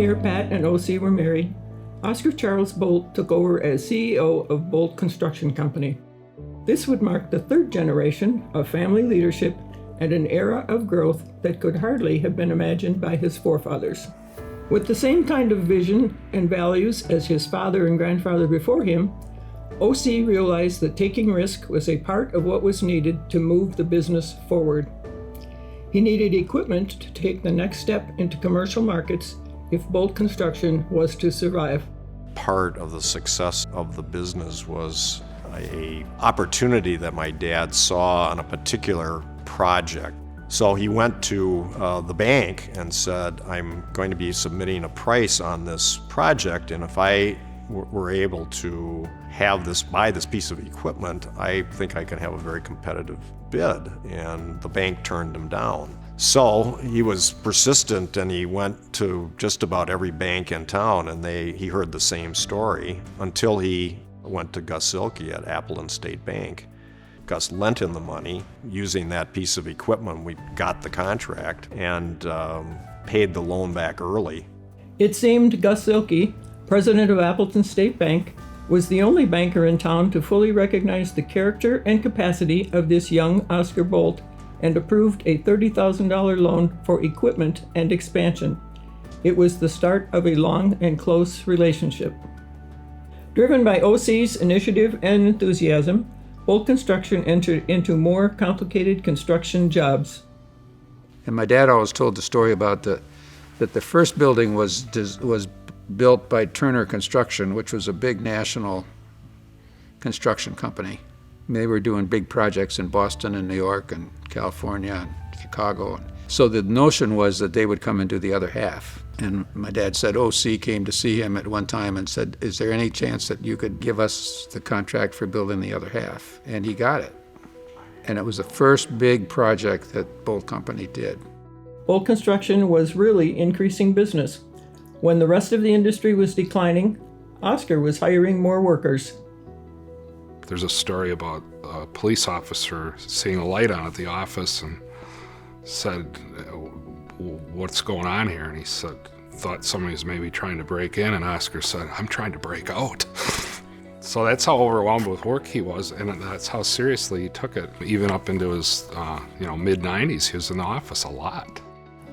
year Pat and O.C. were married, Oscar Charles Boldt took over as CEO of Boldt Construction Company. This would mark the third generation of family leadership and an era of growth that could hardly have been imagined by his forefathers. With the same kind of vision and values as his father and grandfather before him, O.C. realized that taking risk was a part of what was needed to move the business forward. He needed equipment to take the next step into commercial markets if Boldt Construction was to survive. Part of the success of the business was an opportunity that my dad saw on a particular project. So he went to the bank and said, I'm going to be submitting a price on this project, and if I were able to buy this piece of equipment, I think I can have a very competitive bid. And the bank turned him down. So he was persistent, and he went to just about every bank in town, and he heard the same story until he went to Gus Silke at Appleton State Bank. Gus lent him the money. Using that piece of equipment, we got the contract and paid the loan back early. It seemed Gus Silke, president of Appleton State Bank, was the only banker in town to fully recognize the character and capacity of this young Oscar Boldt and approved a $30,000 loan for equipment and expansion. It was the start of a long and close relationship. Driven by O.C.'s initiative and enthusiasm, Boldt Construction entered into more complicated construction jobs. And my dad always told the story about that the first building was built by Turner Construction, which was a big national construction company. They were doing big projects in Boston and New York and California and Chicago. So the notion was that they would come and do the other half. And my dad said O.C. came to see him at one time and said, is there any chance that you could give us the contract for building the other half? And he got it. And it was the first big project that Boldt Company did. Boldt Construction was really increasing business. When the rest of the industry was declining, Oscar was hiring more workers. There's a story about a police officer seeing a light on at the office and said, what's going on here? And he thought somebody was maybe trying to break in, and Oscar said, I'm trying to break out. So that's how overwhelmed with work he was, and that's how seriously he took it. Even up into his mid-90s, he was in the office a lot.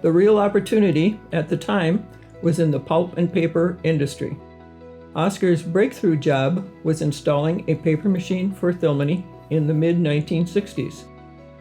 The real opportunity at the time was in the pulp and paper industry. Oscar's breakthrough job was installing a paper machine for Thilmany in the mid-1960s.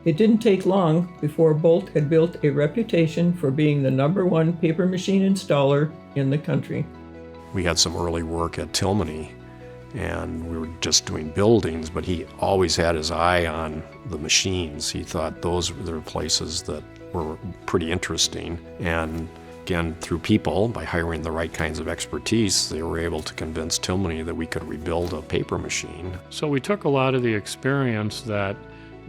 It didn't take long before Boldt had built a reputation for being the #1 paper machine installer in the country. We had some early work at Thilmany, and we were just doing buildings, but he always had his eye on the machines. He thought those were the places that were pretty interesting. And again, through people, by hiring the right kinds of expertise, they were able to convince Thilmany that we could rebuild a paper machine. So we took a lot of the experience that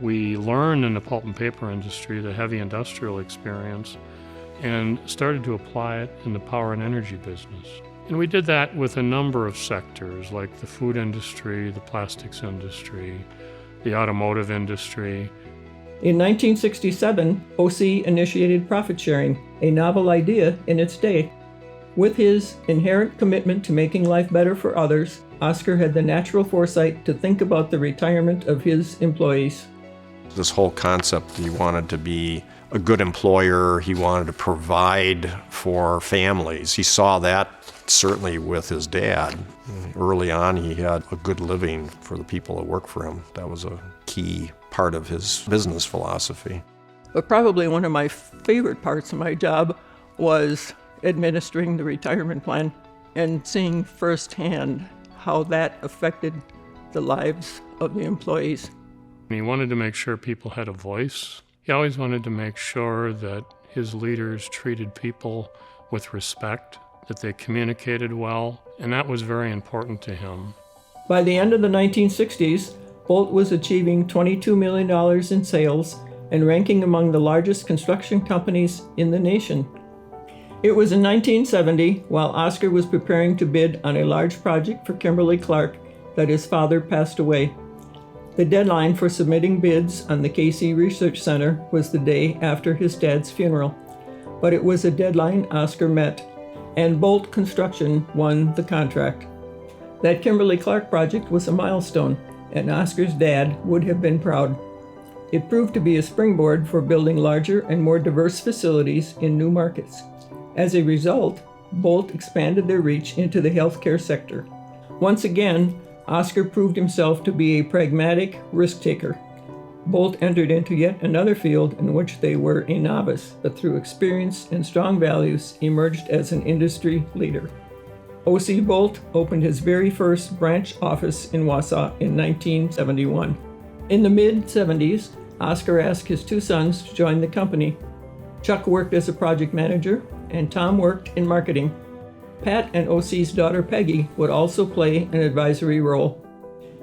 we learned in the pulp and paper industry, the heavy industrial experience, and started to apply it in the power and energy business. And we did that with a number of sectors, like the food industry, the plastics industry, the automotive industry. In 1967, O.C. initiated profit sharing, a novel idea in its day. With his inherent commitment to making life better for others, Oscar had the natural foresight to think about the retirement of his employees. This whole concept, he wanted to be a good employer, he wanted to provide for families. He saw that certainly with his dad. Early on, he had a good living for the people that work for him. That was a key part of his business philosophy. But probably one of my favorite parts of my job was administering the retirement plan and seeing firsthand how that affected the lives of the employees. He wanted to make sure people had a voice. He always wanted to make sure that his leaders treated people with respect, that they communicated well, and that was very important to him. By the end of the 1960s, Boldt was achieving $22 million in sales and ranking among the largest construction companies in the nation. It was in 1970, while Oscar was preparing to bid on a large project for Kimberly-Clark, that his father passed away. The deadline for submitting bids on the KC Research Center was the day after his dad's funeral, but it was a deadline Oscar met. and Boldt Construction won the contract. That Kimberly-Clark project was a milestone, and Oscar's dad would have been proud. It proved to be a springboard for building larger and more diverse facilities in new markets. As a result, Boldt expanded their reach into the healthcare sector. Once again, Oscar proved himself to be a pragmatic risk-taker. Boldt entered into yet another field in which they were a novice, but through experience and strong values emerged as an industry leader. O.C. Boldt opened his very first branch office in Wausau in 1971. In the mid-70s, Oscar asked his two sons to join the company. Chuck worked as a project manager, and Tom worked in marketing. Pat and O.C.'s daughter Peggy would also play an advisory role.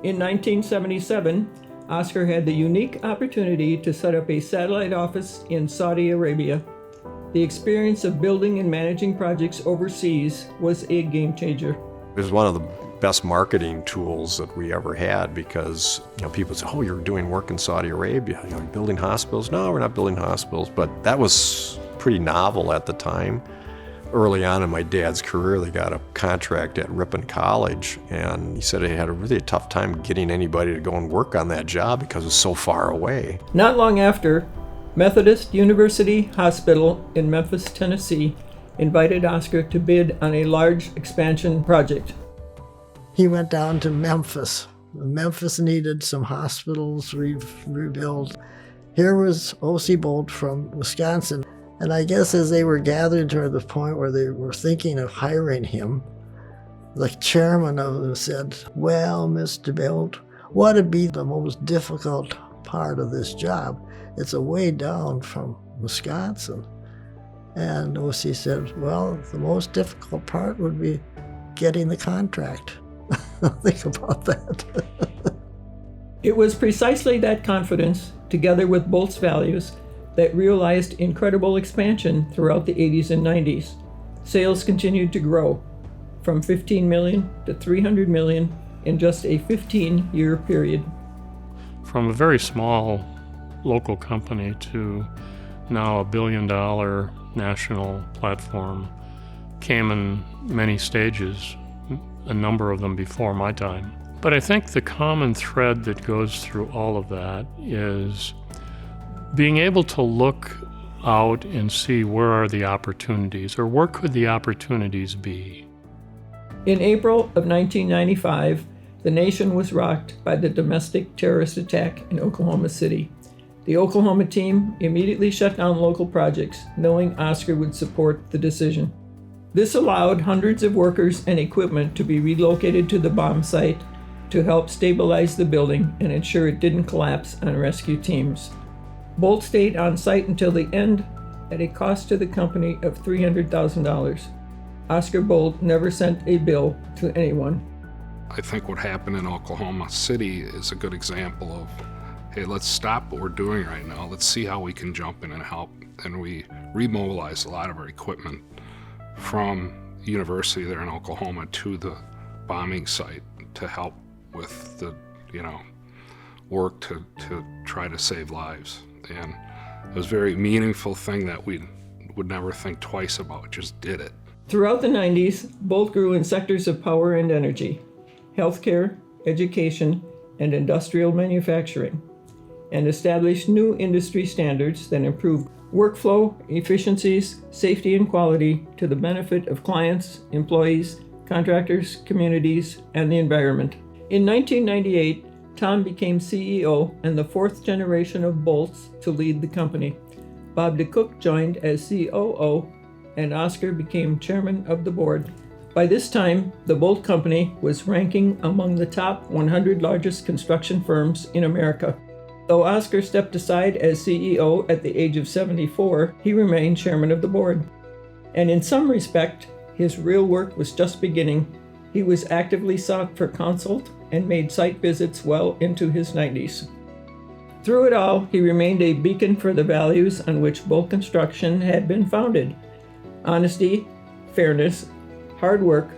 In 1977, Oscar had the unique opportunity to set up a satellite office in Saudi Arabia. The experience of building and managing projects overseas was a game changer. It was one of the best marketing tools that we ever had because people say, oh, you're doing work in Saudi Arabia, you're building hospitals. No, we're not building hospitals, but that was pretty novel at the time. Early on in my dad's career, they got a contract at Ripon College, and he said he had a really tough time getting anybody to go and work on that job because it was so far away. Not long after, Methodist University Hospital in Memphis, Tennessee, invited Oscar to bid on a large expansion project. He went down to Memphis. Memphis needed some hospitals rebuilt. Here was O.C. Boldt from Wisconsin. And I guess as they were gathered to the point where they were thinking of hiring him, the chairman of them said, well, Mr. Boldt, what would be the most difficult part of this job? It's a way down from Wisconsin. And O.C. said, well, the most difficult part would be getting the contract. Think about that. It was precisely that confidence, together with Boldt's values, that realized incredible expansion throughout the 80s and 90s. Sales continued to grow, from $15 million to $300 million in just a 15-year period. From a very small local company to now $1 billion national platform came in many stages, a number of them before my time. But I think the common thread that goes through all of that is being able to look out and see where are the opportunities, or where could the opportunities be. In April of 1995, the nation was rocked by the domestic terrorist attack in Oklahoma City. The Oklahoma team immediately shut down local projects, knowing Oscar would support the decision. This allowed hundreds of workers and equipment to be relocated to the bomb site to help stabilize the building and ensure it didn't collapse on rescue teams. Boldt stayed on site until the end at a cost to the company of $300,000. Oscar Boldt never sent a bill to anyone. I think what happened in Oklahoma City is a good example of, hey, let's stop what we're doing right now. Let's see how we can jump in and help. And we remobilized a lot of our equipment from the university there in Oklahoma to the bombing site to help with the, work to try to save lives. And it was a very meaningful thing that we would never think twice about, just did it. Throughout the 90s, Boldt grew in sectors of power and energy, healthcare, education, and industrial manufacturing, and established new industry standards that improved workflow, efficiencies, safety, and quality to the benefit of clients, employees, contractors, communities, and the environment. In 1998, Tom became CEO and the fourth generation of Boldts to lead the company. Bob DeCook joined as COO, and Oscar became chairman of the board. By this time, the Boldt Company was ranking among the top 100 largest construction firms in America. Though Oscar stepped aside as CEO at the age of 74, he remained chairman of the board. And in some respect, his real work was just beginning. He was actively sought for consult and made site visits well into his 90s. Through it all, he remained a beacon for the values on which Boldt Construction had been founded: honesty, fairness, hard work,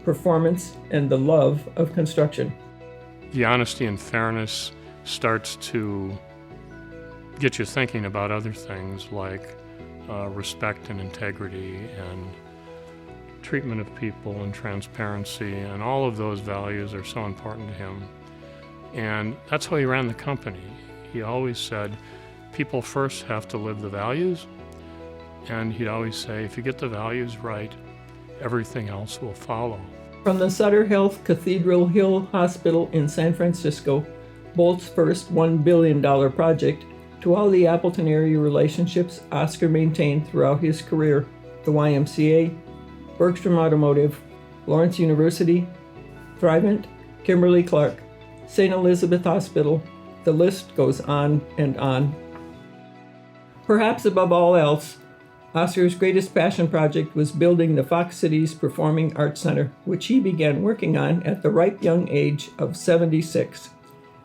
performance, and the love of construction. The honesty and fairness starts to get you thinking about other things like respect and integrity and treatment of people and transparency, and all of those values are so important to him. And that's how he ran the company. He always said, people first have to live the values, and he'd always say, if you get the values right, everything else will follow. From the Sutter Health Cathedral Hill Hospital in San Francisco, Boldt's first $1 billion project, to all the Appleton area relationships Oscar maintained throughout his career, the YMCA, Bergstrom Automotive, Lawrence University, Thrivent, Kimberly-Clark, St. Elizabeth Hospital, the list goes on and on. Perhaps above all else, Oscar's greatest passion project was building the Fox Cities Performing Arts Center, which he began working on at the ripe young age of 76.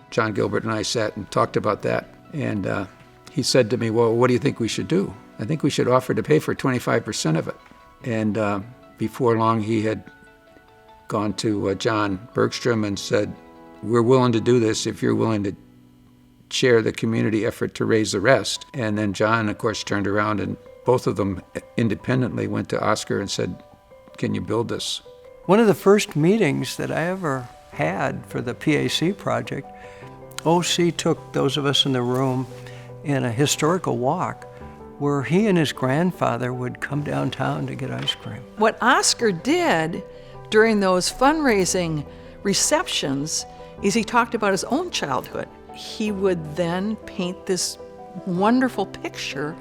John Gilbert and I sat and talked about that, and he said to me, well, what do you think we should do? I think we should offer to pay for 25% of it. And before long, he had gone to John Bergstrom and said, we're willing to do this if you're willing to share the community effort to raise the rest. And then John, of course, turned around and both of them independently went to Oscar and said, can you build this? One of the first meetings that I ever had for the PAC project, OC took those of us in the room in a historical walk where he and his grandfather would come downtown to get ice cream. What Oscar did during those fundraising receptions is he talked about his own childhood. He would then paint this wonderful picture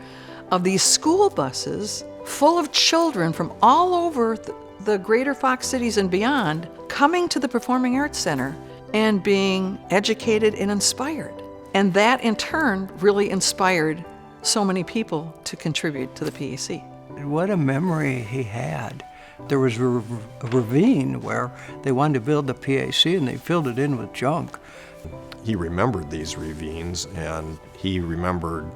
of these school buses full of children from all over the greater Fox cities and beyond coming to the Performing Arts Center and being educated and inspired. And that in turn really inspired so many people to contribute to the PAC. What a memory he had. There was a ravine where they wanted to build the PAC and they filled it in with junk. He remembered these ravines, and he remembered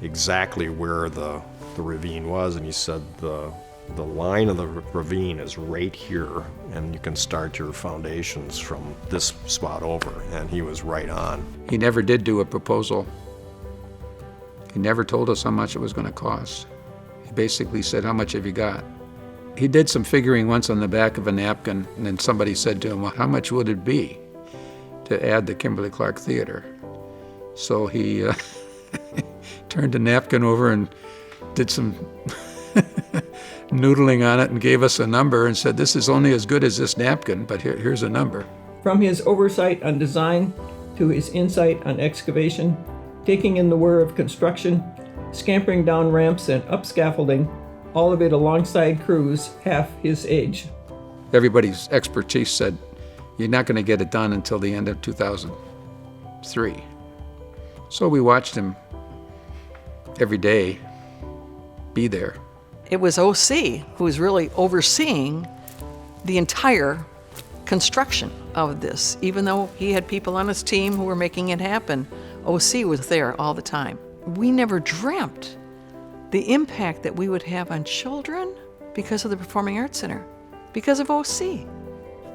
exactly where the ravine was, and he said the line of the ravine is right here, and you can start your foundations from this spot over, and he was right on. He never did do a proposal. He never told us how much it was going to cost. He basically said, how much have you got? He did some figuring once on the back of a napkin, and then somebody said to him, well, how much would it be to add the Kimberly-Clark Theater? So he turned the napkin over and did some noodling on it and gave us a number and said, this is only as good as this napkin, but here's a number. From his oversight on design to his insight on excavation, taking in the whir of construction, scampering down ramps and up scaffolding, all of it alongside crews half his age. Everybody's expertise said, you're not going to get it done until the end of 2003. So we watched him every day be there. It was OC who was really overseeing the entire construction of this. Even though he had people on his team who were making it happen, OC was there all the time. We never dreamt the impact that we would have on children because of the Performing Arts Center, because of OC.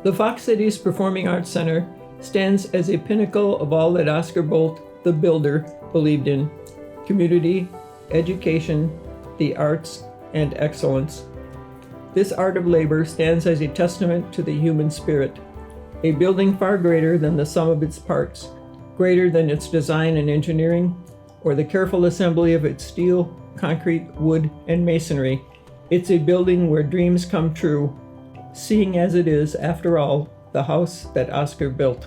The Fox Cities Performing Arts Center stands as a pinnacle of all that Oscar Boldt, the builder, believed in: community, education, the arts, and excellence. This art of labor stands as a testament to the human spirit, a building far greater than the sum of its parts, greater than its design and engineering, or the careful assembly of its steel, concrete, wood, and masonry. It's a building where dreams come true, seeing as it is, after all, the house that Oscar built.